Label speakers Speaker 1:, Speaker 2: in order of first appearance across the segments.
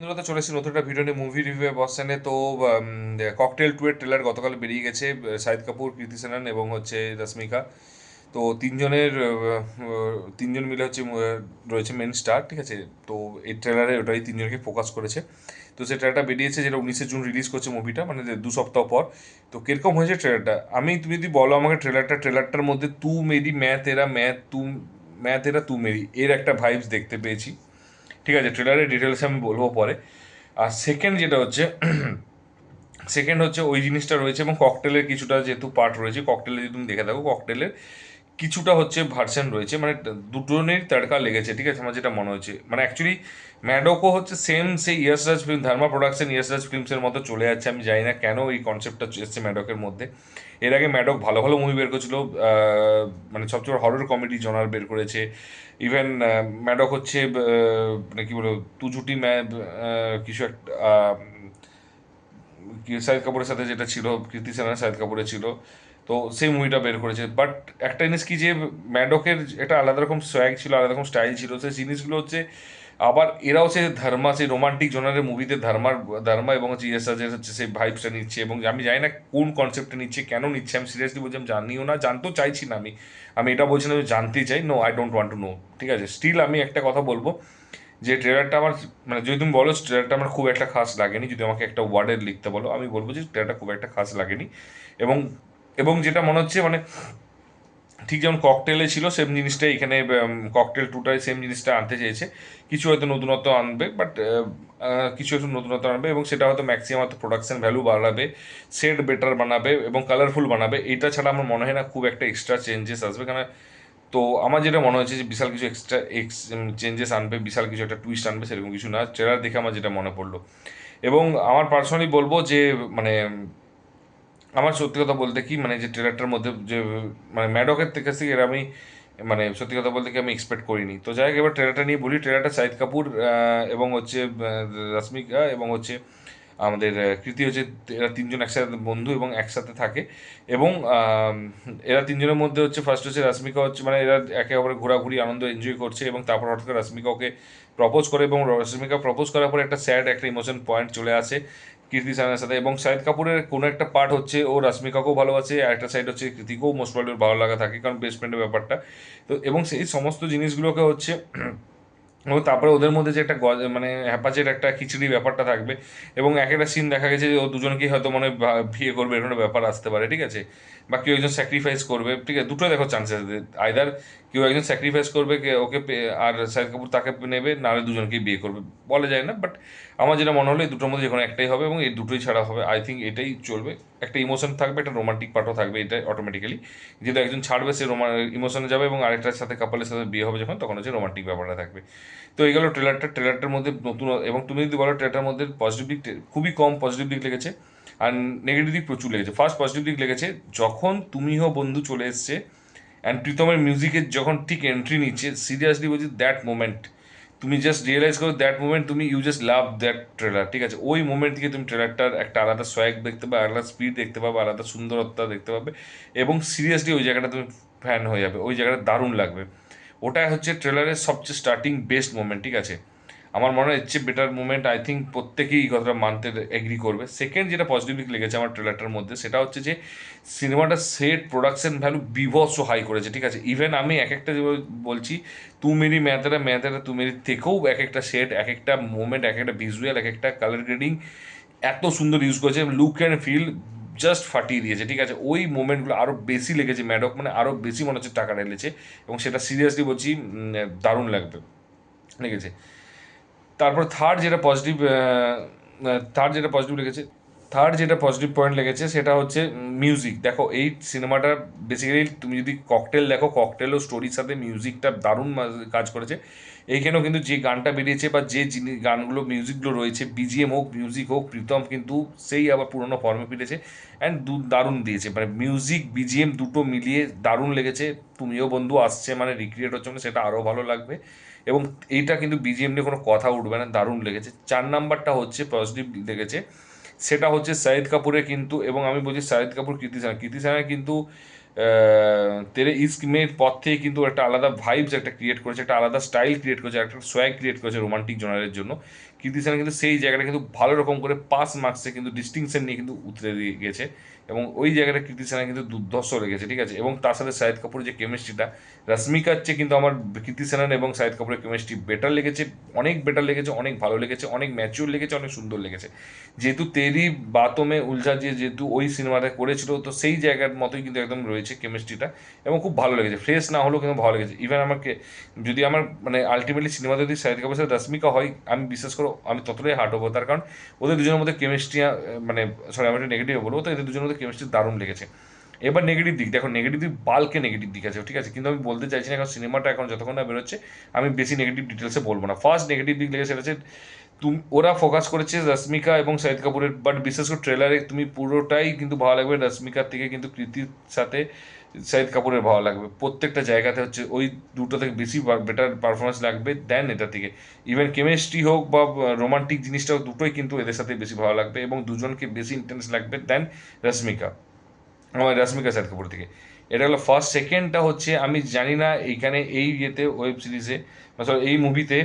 Speaker 1: তো চলে এসেছি নতুন একটা ভিডিও নিয়ে মুভি রিভিউ বসেনে তো ককটেল 2 এর ট্রেলার গতকাল বেরিয়ে গেছে। শাহিদ কাপুর, কৃতি সেনান এবং হচ্ছে রশ্মিকা। তো তিনজন মিলে হচ্ছে রয়েছে মেন স্টার, ঠিক আছে। তো এই ট্রেলারে ওটাই তিনজনকে ফোকাস করেছে। তো সে ট্রেলারটা বেরিয়েছে, যেটা 19শে জুন রিলিজ করছে মুভিটা, মানে 2 সপ্তাহ পর। তো কিরকম হয়েছে ট্রেলারটা, তুমি যদি বলো আমাকে ট্রেলারটার মধ্যে তু মেরি ম্যায় তেরা তু মেরি এর একটা ভাইবস দেখতে পেয়েছি, ঠিক আছে। ট্রেলারের ডিটেলস আমি বলবো পরে। আর সেকেন্ড হচ্ছে ওই জিনিসটা রয়েছে, এবং ককটেলের কিছুটা যেহেতু পার্ট রয়েছে, ককটেলে যদি তুমি দেখে থাকো, ককটেলের কিছুটা হচ্ছে ভার্সন রয়েছে, মানে দুটোনেরই তাড়কা লেগেছে, ঠিক আছে। আমার যেটা মনে হচ্ছে, মানে অ্যাকচুয়ালি ম্যাডোকো হচ্ছে সেম সেই ইয়াসরাজ ফিল্ম, ধর্মা প্রোডাকশন ইয়াসরাজ ফিল্মসের মতো চলে যাচ্ছে। আমি জানি না কেন এই কনসেপ্টটা এসছে ম্যাডকের মধ্যে। এর আগে ম্যাডক ভালো ভালো মুভি বের করেছিল, মানে সবচেয়ে হরর কমেডি জনার বের করেছে। ইভেন ম্যাডক হচ্ছে মানে কি বলবো, তুজুটি কিছু একটা শাহিদ কাপুরের সাথে যেটা ছিল, কৃতি সেনার শাহিদ কাপুরের ছিল। তো সেই মুভিটা বের করেছে, বাট একটা জিনিস কি, যে ম্যাডকের একটা আলাদা রকম সোয়াগ ছিল, আলাদা রকম স্টাইল ছিল, সেই জিনিসগুলো হচ্ছে আবার এরাও সেই ধর্মা, সেই রোমান্টিক জনারের মুভিতে ধর্মা এবং হচ্ছে ইয়েসাজের হচ্ছে সেই ভাইবসটা নিচ্ছে। এবং আমি জানি না কোন কনসেপ্টটা নিচ্ছে, কেন নিচ্ছে, আমি সিরিয়াসলি বলছি আমি জানিও না, জানতেও চাইছি না। আমি এটা বলছি না, আমি জানতেই চাই, no, I don't want to know, ঠিক আছে। স্টিল আমি একটা কথা বলবো, যে ট্রেলারটা আমার, মানে যদি তুমি বলো ট্রেলারটা আমার খুব একটা খাস লাগেনি, যদি আমাকে একটা ওয়ার্ডের লিখতে বলো, আমি বলবো যে ট্রেলারটা খুব একটা খাস লাগেনি। এবং এবং যেটা মনে হচ্ছে, মানে ঠিক যেমন ককটেলে ছিল সেম জিনিসটা এখানে, ককটেল টুটাই সেম জিনিসটা আনতে চেয়েছে। কিছু হয়তো নতুনত্ব আনবে, বাট কিছু একটু নতুনত্ব আনবে, এবং সেটা হয়তো ম্যাক্সিমাম হয়তো প্রোডাকশন ভ্যালু বাড়াবে, সেট বেটার বানাবে এবং কালারফুল বানাবে। এটা ছাড়া আমার মনে হয় না খুব একটা এক্সট্রা চেঞ্জেস আসবে, কারণ তো আমার যেটা মনে হচ্ছে যে বিশাল কিছু এক্সট্রা চেঞ্জেস আনবে, বিশাল কিছু একটা টুইস্ট আনবে, সেরকম কিছু না ট্রেলার দেখে আমার যেটা মনে পড়লো। এবং আমার পার্সোনালি বলবো যে, মানে আমার সত্যি কথা বলতে কি, মানে যে ট্রেলারটার মধ্যে যে, মানে ম্যাডকের থেকে এর আমি, মানে সত্যি কথা বলতে কি আমি এক্সপেক্ট করিনি। তো যাই হোক, এবার ট্রেলারটা নিয়ে বলি। ট্রেলারটা শাহিদ কাপুর এবং হচ্ছে রশ্মিকা এবং হচ্ছে আমাদের কৃতি হচ্ছে, এরা তিনজন একসাথে বন্ধু এবং একসাথে থাকে। এবং এরা তিনজনের মধ্যে হচ্ছে ফার্স্ট হচ্ছে রশ্মিকা হচ্ছে, মানে এরা একে অপরের ঘোরাঘুরি আনন্দ এনজয় করছে, এবং তারপর হঠাৎ করে রশ্মিকা ওকে প্রপোজ করে, এবং রশ্মিকা প্রপোজ করার পরে একটা স্যাড একটা ইমোশন পয়েন্ট চলে আসে কীর্তি সানের সাথে। এবং শাহিদ কাপুরের কোনো একটা পার্ট হচ্ছে ও রশ্মিকাকেও ভালোবাসে, আর একটা সাইড হচ্ছে কৃতিকেও মোস্ট প্রবলি ভালো লাগা থাকে, কারণ বেস্ট ফ্রেন্ডের ব্যাপারটা। তো এবং সেই সমস্ত জিনিসগুলোকে হচ্ছে এবং তারপরে ওদের মধ্যে যে একটা মানে হ্যাপাচের একটা খিচড়ি ব্যাপারটা থাকবে। এবং এক একটা সিন দেখা গেছে যে ও দুজনকেই হয়তো মানে বিয়ে করবে, এরকম একটা ব্যাপার আসতে পারে, ঠিক আছে। বা কেউ একজন স্যাক্রিফাইস করবে, ঠিক আছে, দুটোই দেখো চান্সেস। আইদার কেউ একজন স্যাক্রিফাইস করবে, আর শাহিদ কাপুর তাকে নেবে, নাহলে দুজনকেই বিয়ে করবে, বলা যায় না। বাট আমার যেটা মনে হলো এই দুটোর মধ্যে যে কোনো একটাই হবে, এবং এই দুটোই ছাড়া হবে, আই থিঙ্ক এটাই চলবে। একটা ইমোশন থাকবে, একটা রোমান্টিক পার্টও থাকবে, এটা অটোমেটিক্যালি যেহেতু একজন ছাড়বে সে ইমোশনে যাবে, এবং আরেকটার সাথে কাপলের সাথে বিয়ে হবে যখন, তখন হচ্ছে রোমান্টিক ব্যাপারটা থাকবে। তো এই গেলো ট্রেলারটার মধ্যে নতুন। এবং তুমি যদি বলো ট্রেলারটার মধ্যে পজিটিভ দিক, খুবই কম পজিটিভ দিক লেগেছে, আর নেগেটিভ দিক প্রচুর লেগেছে। ফার্স্ট পজিটিভ দিক লেগেছে, যখন তুমি হো বন্ধু চলে এসছে অ্যান্ড প্রীতমের মিউজিকের যখন ঠিক এন্ট্রি নিচ্ছে, সিরিয়াসলি বলছি দ্যাট মোমেন্ট, তুমি জাস্ট রিয়েলাইজ করো দ্যাট মোমেন্ট, তুমি you just love that trailer, ঠিক আছে। ওই মোমেন্ট থেকে তুমি ট্রেলারটার একটা আলাদা সোয়াগ দেখতে পাবে, আলাদা স্পিড দেখতে পাবে, আলাদা সুন্দরতা দেখতে পাবে, এবং সিরিয়াসলি ওই জায়গাটা তুমি ফ্যান হয়ে যাবে, ওই জায়গাটা দারুণ লাগবে। ওটা হচ্ছে ট্রেলারের সবচেয়ে স্টার্টিং বেস্ট মোমেন্ট, ঠিক আছে। আমার মনে হয় এর চেয়ে বেটার মোমেন্ট আই থিঙ্ক প্রত্যেকেই এই কথাটা মানতে এগ্রি করবে। সেকেন্ড যেটা পজিটিভ দিক লেগেছে আমার ট্রেলারটার মধ্যে, সেটা হচ্ছে যে সিনেমাটা সেট প্রোডাকশন ভ্যালু বিভৎস হাই করেছে, ঠিক আছে। ইভেন আমি এক একটা যে বলছি, তু মেরি ম্যায় তেরা তু মেরি থেকেও এক একটা সেট, এক একটা মোমেন্ট, এক একটা ভিজুয়াল, এক একটা কালার গ্রেডিং এত সুন্দর ইউজ করেছে, লুক অ্যান্ড ফিল জাস্ট ফাটিয়ে দিয়েছে, ঠিক আছে। ওই মোমেন্টগুলো আরও বেশি লেগেছে ম্যাডক, মানে আরও বেশি মনে হচ্ছে টাকা ঢেলেছে, এবং সেটা সিরিয়াসলি বলছি দারুণ লাগবে, লেগেছে। তারপর থার্ড যেটা পজিটিভ পয়েন্ট লেগেছে সেটা হচ্ছে মিউজিক। দেখো এই সিনেমাটা বেসিক্যালি তুমি যদি ককটেল দেখো, ককটেলও স্টোরির সাথে মিউজিকটা দারুণ কাজ করেছে। এইখানেও কিন্তু যে গানটা বেরিয়েছে বা যে গানগুলো মিউজিকগুলো রয়েছে, বিজিএম হোক মিউজিক হোক, প্রীতম কিন্তু সেই আবার পুরোনো ফর্মে ফিরেছে, অ্যান্ড দারুণ দিয়েছে, মানে মিউজিক বিজিএম দুটো মিলিয়ে দারুণ লেগেছে। তুমিও বন্ধু আসছে মানে রিক্রিয়েট হচ্ছে, মানে সেটা আরও ভালো লাগবে। এবং এইটা কিন্তু বিজিএম নিয়ে কোনো কথা উঠবে না, দারুণ লেগেছে। 4 নাম্বারটা হচ্ছে পজিটিভ লেগেছে, সেটা হচ্ছে শাহিদ কাপুরের কিন্তু, এবং আমি বলছি শাহিদ কাপুর কীর্তি সানা কিন্তু তেরে ইস্ক মের পর থেকে কিন্তু একটা আলাদা ভাইবস একটা ক্রিয়েট করেছে, একটা আলাদা স্টাইল ক্রিয়েট করেছে, একটা সোয়াগ ক্রিয়েট করেছে রোমান্টিক জনারের জন্য। কীর্তি সেনা কিন্তু সেই জায়গাটা কিন্তু ভালো রকম করে পাস মার্কসে কিন্তু ডিস্টিংশন নিয়ে কিন্তু উতরে দিয়ে গেছে, এবং ওই জায়গাটা কীর্তি সেনা কিন্তু দুর্ধর্ষ লেগেছে, ঠিক আছে। এবং তার সাথে শাহিদ কাপুরের যে কেমিস্ট্রিটা, রশ্মিকার চেয়ে কিন্তু আমার কীর্তি সেনান এবং শাহিদ কাপুরের কেমিস্ট্রি বেটার লেগেছে, অনেক বেটার লেগেছে, অনেক ভালো লেগেছে, অনেক ম্যাচিওর লেগেছে, অনেক সুন্দর লেগেছে। যেহেতু তেরি বাতমে উলঝা যে যেহেতু ওই সিনেমাটা করেছিল, তো সেই জায়গার মতোই কিন্তু একদম রয়েছে কেমিস্ট্রিটা, এবং খুব ভালো লেগেছে। ফ্রেশ না হলেও কিন্তু ভালো লেগেছে। ইভেন আমাকে যদি আমার মানে আলটিমেটলি সিনেমা যদি শাহিদ কাপুরের সাথে রশ্মিকা হয়, আমি বিশ্বাস করো আমি ততটাই হার্ট হবো, তার কারণ ওদের দুজনের মধ্যে কেমিস্ট্রি, মানে সরি আমি একটা নেগেটিভ বলবো, তো এদের দুজনের মধ্যে কেমিস্ট্রি দারুণ লেগেছে। এবার নেগেটিভ দিক দেখো, নেগেটিভ দিক বাল্কে নেগেটিভ দিক আছে, ঠিক আছে, কিন্তু আমি বলতে চাইছি না, কারণ সিনেমাটা এখন যতক্ষণ না বেরোচ্ছে আমি বেশি নেগেটিভ ডিটেলসে বলবো না। ফার্স্ট নেগেটিভ দিক লেগেছে সেটা হচ্ছে ওরা ফোকাস করেছে রশ্মিকা এবং শাহিদ কাপুরের, বাট বিশেষ করে ট্রেলারে তুমি পুরোটাই কিন্তু ভালো লাগবে রশ্মিকার থেকে কিন্তু কৃতির সাথে শাহিদ কাপুরের ভালো লাগবে। প্রত্যেকটা জায়গাতে হচ্ছে ওই দুটো থেকে বেশি বেটার পারফরমেন্স লাগবে দেন এটা থেকে। ইভেন কেমিস্ট্রি হোক বা রোমান্টিক জিনিসটাও দুটোই কিন্তু এদের সাথে বেশি ভালো লাগবে, এবং দুজনকে বেশি ইন্টেন্স লাগবে দেন রশ্মিকা, আমার রশ্মিকা শাহিদ কাপুর থেকে। এটা হলো ফার্স্ট। সেকেন্ডটা হচ্ছে আমি জানি না এইখানে এই ইয়েতে ওয়েব সিরিজে সরি এই মুভিতে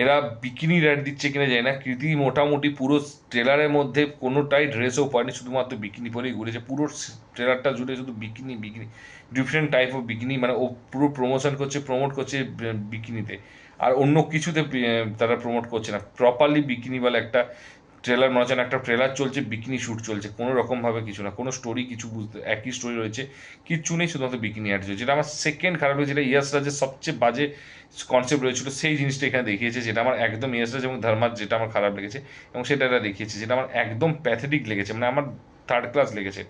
Speaker 1: এরা বিকিনি অ্যাড দিচ্ছে কিনা জানি না। কৃতি মোটামুটি পুরো ট্রেলারের মধ্যে কোনোটাই ড্রেসও পরেনি, শুধুমাত্র বিকিনি পরেই ঘুরেছে পুরো ট্রেলারটা জুড়ে, শুধু bikini bikini, different type of bikini, মানে ও পুরো প্রমোশন করছে, প্রমোট করছে বিকিনিতে, আর অন্য কিছুতে তারা প্রমোট করছে না। প্রপারলি বিকিনিওয়ালা একটা ট্রেলার মনে হচ্ছে না, একটা ট্রেলার চলছে, বিকিনি শ্যুট চলছে, কোনো রকমভাবে কিছু না, কোনো স্টোরি কিছু বুঝতে, একই স্টোরি রয়েছে, কিচ্ছু নেই, শুধুমাত্র বিকিনি অ্যাড চলছে। যেটা আমার সেকেন্ড খারাপ হয়েছে, যেটা ইয়াস রাজের সবচেয়ে বাজে কনসেপ্ট রয়েছিল সেই জিনিসটা এখানে দেখিয়েছে, যেটা আমার একদম ইয়াস রাজ এবং ধর্মার যেটা আমার খারাপ লেগেছে, এবং সেটা এরা দেখিয়েছে যেটা আমার একদম প্যাথেটিক লেগেছে, মানে আমার থার্ড ক্লাস লেগেছে।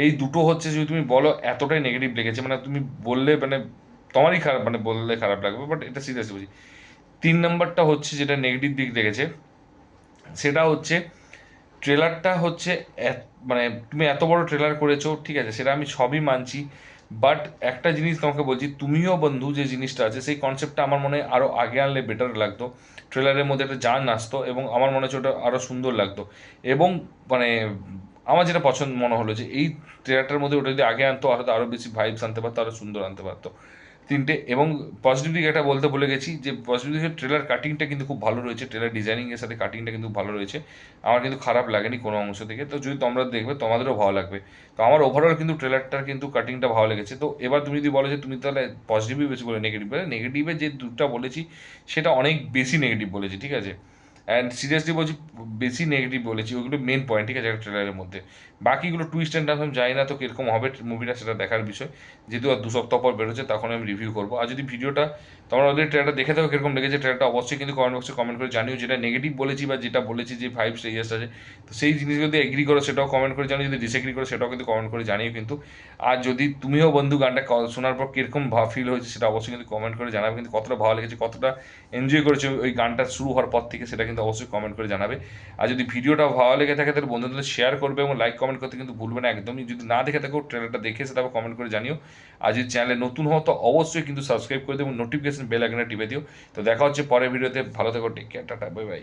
Speaker 1: এই দুটো হচ্ছে যদি তুমি বলো এতটাই নেগেটিভ লেগেছে, মানে তুমি বললে মানে তোমারই খারাপ, মানে বললে খারাপ লাগবে, বাট এটা সিরিয়াসলি বলছি। 3 নম্বরটা হচ্ছে যেটা নেগেটিভ দিক লেগেছে, সেটা হচ্ছে ট্রেলারটা হচ্ছে মানে তুমি এত বড় ট্রেলার করেছো, ঠিক আছে, সেটা আমি সবই মানছি, বাট একটা জিনিস তোমাকে বলছি, তুমিও বন্ধু যে জিনিসটা আছে সেই কনসেপ্টটা আমার মনে হয় আরও আগে আনলে বেটার লাগতো। ট্রেলারের মধ্যে একটা জান আসতো, এবং আমার মনে হচ্ছে ওটা আরও সুন্দর লাগতো। এবং মানে আমার যেটা পছন্দ মনে হলো যে এই ট্রেলারটার মধ্যে ওটা যদি আগে আনতো, হয়তো আরও বেশি ভাইবস আনতে পারতো, আরও সুন্দর আনতে পারতো। তিনটে। এবং পজিটিভ দিক একটা বলতে ভুলে গেছি, যে পজিটিভ দিকে ট্রেলার কাটিংটা কিন্তু খুব ভালো রয়েছে, ট্রেলার ডিজাইনিংয়ের সাথে কাটিংটা কিন্তু ভালো রয়েছে, আমার কিন্তু খারাপ লাগেনি কোনো অংশ থেকে। তো যদি তোমরা দেখবে তোমাদেরও ভালো লাগবে। তো আমার ওভারঅল কিন্তু ট্রেলারটার কিন্তু কাটিংটা ভালো লেগেছে। তো এবার তুমি যদি বলো যে তুমি তাহলে পজিটিভই বেশি বলে নেগেটিভ বলে, নেগেটিভে যে দুটা বলেছি সেটা অনেক বেশি নেগেটিভ বলেছি, ঠিক আছে। অ্যান্ড সিরিয়াসলি বলছি, বেশি নেগেটিভ বলেছি, ওইগুলো মেন পয়েন্ট, ঠিক আছে, একটা ট্রেলারের মধ্যে। বাকিগুলো টুইস্ট অ্যান্ড টার্ন জানি না তো কীরকম হবে মুভিটা, সেটা দেখার বিষয়। যেহেতু আর 2 সপ্তাহ পর বেরোচ্ছে, তখন আমি রিভিউ করবো। আর যদি ভিডিওটা তোমরা ওদের ট্রেলারটা দেখে থাকো কীরকম লেগেছে ট্রেলারটা, অবশ্যই কিন্তু কমেন্ট বক্সে কমেন্ট করে জানিও। যেটা নেগেটিভ বলেছি বা যেটা বলেছি যে 5 স্টার আছে, তো সেই জিনিসগুলো যদি এগ্রি করো সেটাও কমেন্ট করে জানিও, যদি ডিসএগ্রি করো সেটাও কিন্তু কমেন্ট করে জানিও কিন্তু। আর যদি তুমিও বন্ধু গানটা শোনার পর কীরকম ফিল হয়েছে সেটা অবশ্যই কিন্তু কমেন্ট করে জানাবে, কিন্তু কতটা ভালো লেগেছে, কতটা এনজয় করেছে ওই গানটা শুরু হওয়ার পর থেকে, সেটা কিন্তু অবশ্যই কমেন্ট করে জানাবে। আর যদি ভিডিওটা ভালো লেগে থাকে তাহলে বন্ধুদের শেয়ার করবে, এবং লাইক কমেন্ট করতে কিন্তু ভুলবে না একদমই। যদি না দেখে থাকো ট্রেলারটা দেখে সেটা কমেন্ট করে জানিও। আর যদি চ্যানেলে নতুন হও তো অবশ্যই কিন্তু সাবস্ক্রাইব করে দিও এবং নোটিফিকেশন বেল আইকনটা টিপে দিও। তো দেখা হচ্ছে পরের ভিডিওতে, ভালো থেকো, take care, tata, bye by.